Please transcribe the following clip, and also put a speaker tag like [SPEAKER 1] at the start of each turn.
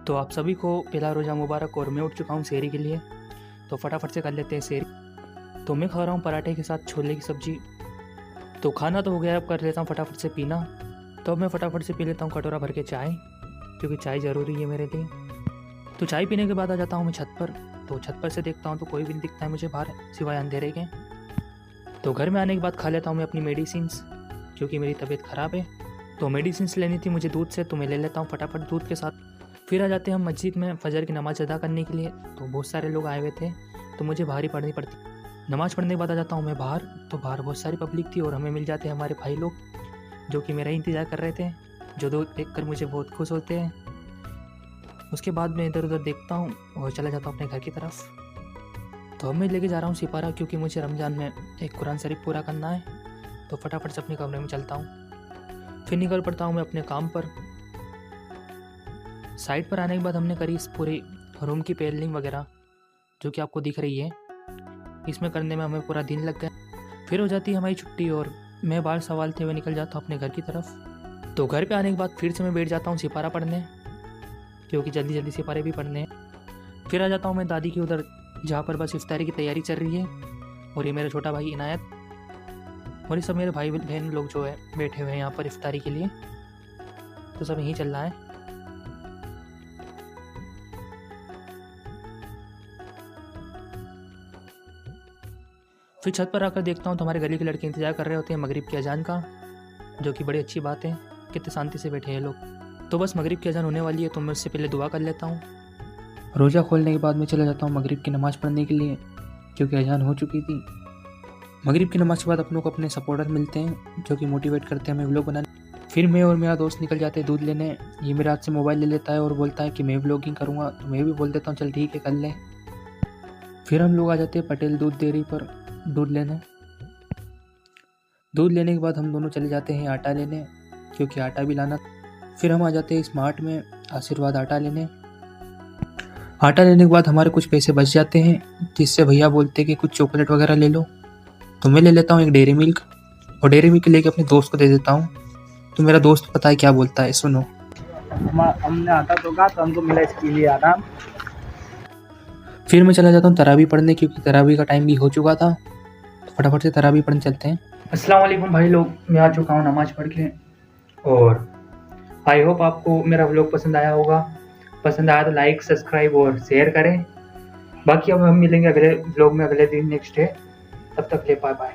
[SPEAKER 1] तो आप सभी को पहला रोज़ा मुबारक। और मैं उठ चुका हूँ सेहरी के लिए, तो फटाफट से कर लेते हैं सेहरी। तो मैं खा रहा हूँ पराठे के साथ छोले की सब्ज़ी। तो खाना तो हो गया, अब कर लेता हूँ फटाफट से पीना। तो अब मैं फटाफट से पी लेता हूँ कटोरा भर के चाय, क्योंकि चाय ज़रूरी है मेरे लिए। तो चाय पीने के बाद आ जाता हूँ मैं छत पर। तो छत पर से देखता हूँ तो कोई भी नहीं दिखता है मुझे बाहर सिवाय अंधेरे के। तो घर में आने के बाद खा लेता हूँ मैं अपनी मेडिसिन्स, क्योंकि मेरी तबीयत ख़राब है। तो मेडिसिन्स लेनी थी मुझे दूध से, तो मैं ले लेता हूँ फटाफट दूध के साथ। फिर आ जाते हैं हम मस्जिद में फजर की नमाज़ अदा करने के लिए। तो बहुत सारे लोग आए हुए थे, तो मुझे बाहर ही पढ़नी पड़ती। नमाज़ पढ़ने के बाद आ जाता हूँ मैं बाहर। तो बाहर बहुत सारी पब्लिक थी और हमें मिल जाते हैं हमारे भाई लोग, जो कि मेरा इंतज़ार कर रहे थे, जो दूध देख कर मुझे बहुत खुश होते हैं। उसके बाद मैं इधर उधर देखता हूँ और चला जाता हूँ अपने घर की तरफ। तो अब मैं लेके जा रहा हूँ सिपारा, क्योंकि मुझे रमज़ान में एक कुरान शरीफ पूरा करना है। तो फटाफट से अपने कमरे में चलता हूँ, फिर निकल पड़ता हूँ मैं अपने काम पर। साइड पर आने के बाद हमने करी इस पूरे रूम की पेलिंग वगैरह, जो कि आपको दिख रही है। इसमें करने में हमें पूरा दिन लग गया। फिर हो जाती है हमारी छुट्टी और मैं बाल संभालते हुए निकल जाता हूँ अपने घर की तरफ। तो घर पे आने के बाद फिर से मैं बैठ जाता हूँ सिपारा पढ़ने, क्योंकि जल्दी जल्दी सिपारे भी पढ़ने हैं। फिर आ जाता हूँ मैं दादी की उधर, जहाँ पर बस इफ्तारी की तैयारी चल रही है। और ये मेरा छोटा भाई इनायत और ये सब मेरे भाई बहन लोग जो है बैठे हुए हैं यहाँ पर इफ्तारी के लिए। तो सब यहीं चल रहा है। फिर छत पर आकर देखता हूँ तो हमारे गली के लड़के इंतजार कर रहे होते हैं मगरिब की अजान का, जो कि बड़ी अच्छी बात है। कितने शांति से बैठे हैं लोग। तो बस मगरिब की अजान होने वाली है, तो मैं उससे पहले दुआ कर लेता हूँ। रोज़ा खोलने के बाद मैं चला जाता हूँ मगरिब की नमाज़ पढ़ने के लिए, क्योंकि अजान हो चुकी थी। मगरिब की नमाज़ के बाद अपनों को अपने सपोर्टर मिलते हैं, जो कि मोटिवेट करते हैं हमें व्लॉग बनाने। फिर मैं और मेरा दोस्त निकल जाते हैं दूध लेने। ये मेरे हाथ से मोबाइल ले लेता है और बोलता है कि मैं व्लॉगिंग करूँगा। तो मैं भी बोल देता हूँ चल ठीक है कर ले। फिर हम लोग आ जाते हैं पटेल दूध डेयरी पर दूध लेने। दूध लेने के बाद हम दोनों चले जाते हैं आटा लेने, क्योंकि आटा भी लाना। फिर हम आ जाते हैं स्मार्ट में आशीर्वाद आटा लेने। आटा लेने के बाद हमारे कुछ पैसे बच जाते हैं, जिससे भैया बोलते हैं कि कुछ चॉकलेट वगैरह ले लो। तो मैं ले लेता हूँ एक डेयरी मिल्क, और डेयरी मिल्क लेके अपने दोस्त को दे देता हूँ। तो मेरा दोस्त पता है क्या बोलता है, सुनो।
[SPEAKER 2] हमने आटा ठोका तो हमको मिला इसके लिए आराम।
[SPEAKER 1] फिर मैं चला जाता हूँ तरावी पढ़ने, क्योंकि तरावी का टाइम भी हो चुका था। तो फटाफट से तरावी पढ़ने चलते हैं। अस्सलाम वालेकुम भाई लोग, मैं आ चुका हूँ नमाज पढ़ के। और आई होप आपको मेरा व्लॉग पसंद आया होगा। पसंद आया तो लाइक सब्सक्राइब और शेयर करें। बाकी अब हम मिलेंगे अगले व्लॉग में अगले दिन नेक्स्ट डे। तब तक ले बाय बाय।